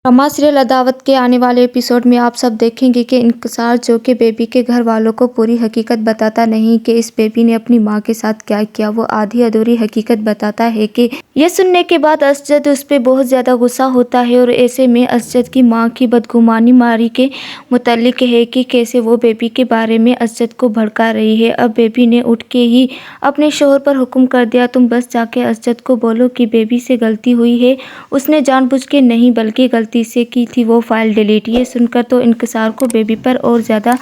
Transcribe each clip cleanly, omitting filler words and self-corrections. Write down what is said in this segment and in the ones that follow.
Drama serial अदावत के आने वाले एपिसोड में आप सब देखेंगे कि इंकसार जो कि बेबी के घर वालों को पूरी हकीकत बताता नहीं कि इस बेबी ने अपनी माँ के साथ क्या किया, वो आधी अधूरी हकीकत बताता है कि यह सुनने के बाद असजद उस पर बहुत ज़्यादा गुस्सा होता है और ऐसे में असजद की माँ की बदगुमानी मारी के मुतल्लिक है कि कैसे वो बेबी के बारे में असजद को भड़का रही है। अब बेबी ने उठ के ही अपने शोहर पर हुक्म कर दिया, तुम बस जाके असजद को बोलो कि बेबी से गलती हुई है, उसने जानबूझ के नहीं बल्कि गलती से की थी वो फाइल डिलीट। ये सुनकर तो इंकसार को बेबी पर और ज़्यादा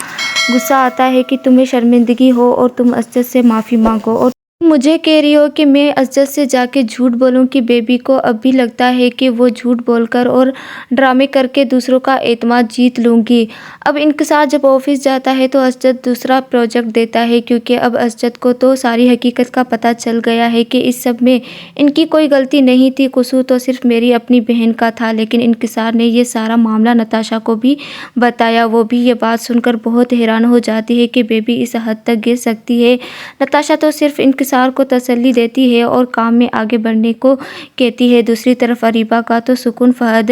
गुस्सा आता है कि तुम्हें शर्मिंदगी हो और तुम असजद से माफ़ी मांगो और मुझे कह रही हो कि मैं असजद से जाके झूठ बोलूं कि बेबी को अब भी लगता है कि वो झूठ बोलकर और ड्रामे करके दूसरों का एतमाद जीत लूँगी। अब इंकसार जब ऑफिस जाता है तो असजद दूसरा प्रोजेक्ट देता है क्योंकि अब असजद को तो सारी हकीकत का पता चल गया है कि इस सब में इनकी कोई गलती नहीं थी, कसूर तो सिर्फ मेरी अपनी बहन का था। लेकिन इंकसार ने ये सारा मामला नताशा को भी बताया। वो भी ये बात सुनकर बहुत हैरान हो जाती है कि बेबी इस हद तक गिर सकती है। नताशा तो सिर्फ इंकसार को तसल्ली देती है और काम में आगे बढ़ने को कहती है। दूसरी तरफ अरीबा का तो सुकून फहद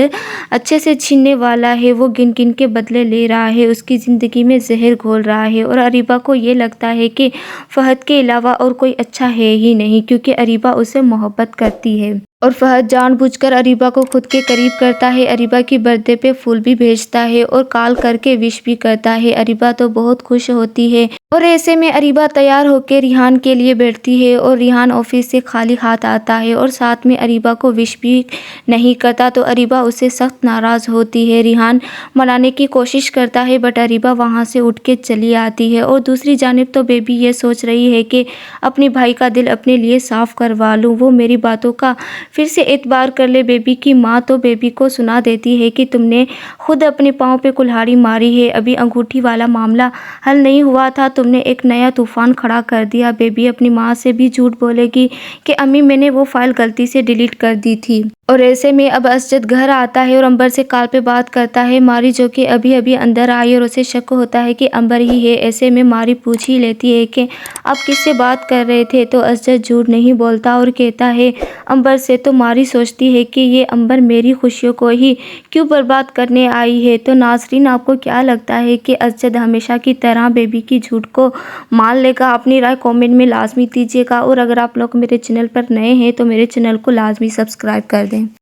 अच्छे से छीनने वाला है। वो गिन गिन के बदले ले रहा है, उसकी ज़िंदगी में जहर घोल रहा है और अरीबा को ये लगता है कि फहद के अलावा और कोई अच्छा है ही नहीं क्योंकि अरीबा उसे मोहब्बत करती है और फहद जानबूझकर अरीबा को खुद के करीब करता है। अरीबा की बर्थडे पे फूल भी भेजता है और कॉल करके विश भी करता है। अरीबा तो बहुत खुश होती है और ऐसे में अरीबा तैयार होकर रिहान के लिए बैठती है और रिहान ऑफिस से खाली हाथ आता है और साथ में अरीबा को विश भी नहीं करता तो अरीबा उससे सख्त नाराज़ होती है। रिहान मनाने की कोशिश करता है बट अरीबा वहाँ से उठ के चली आती है और दूसरी जानिब तो बेबी ये सोच रही है कि अपने भाई का दिल अपने लिए साफ़ करवा लूँ, वो मेरी बातों का फिर से एतबार कर ले। बेबी की माँ तो बेबी को सुना देती है कि तुमने खुद अपने पाँव पे कुल्हाड़ी मारी है, अभी अंगूठी वाला मामला हल नहीं हुआ था, तुमने एक नया तूफान खड़ा कर दिया। बेबी अपनी माँ से भी झूठ बोलेगी कि अम्मी मैंने वो फाइल गलती से डिलीट कर दी थी। और ऐसे में अब असजद घर आता है और अंबर से कॉल पे बात करता है। मारी जो कि अभी अभी अंदर आई और उसे शक होता है कि अंबर ही है। ऐसे में मारी पूछ ही लेती है कि आप किससे बात कर रहे थे, तो असजद झूठ नहीं बोलता और कहता है अंबर से। तो मारी सोचती है कि ये अंबर मेरी खुशियों को ही क्यों बर्बाद करने आई है। तो नाज़रीन, आपको क्या लगता है कि असजद हमेशा की तरह बेबी की झूठ को मान लेगा? अपनी राय कमेंट में लाजमी दीजिएगा और अगर आप लोग मेरे चैनल पर नए हैं तो मेरे चैनल को लाजमी सब्सक्राइब कर दें।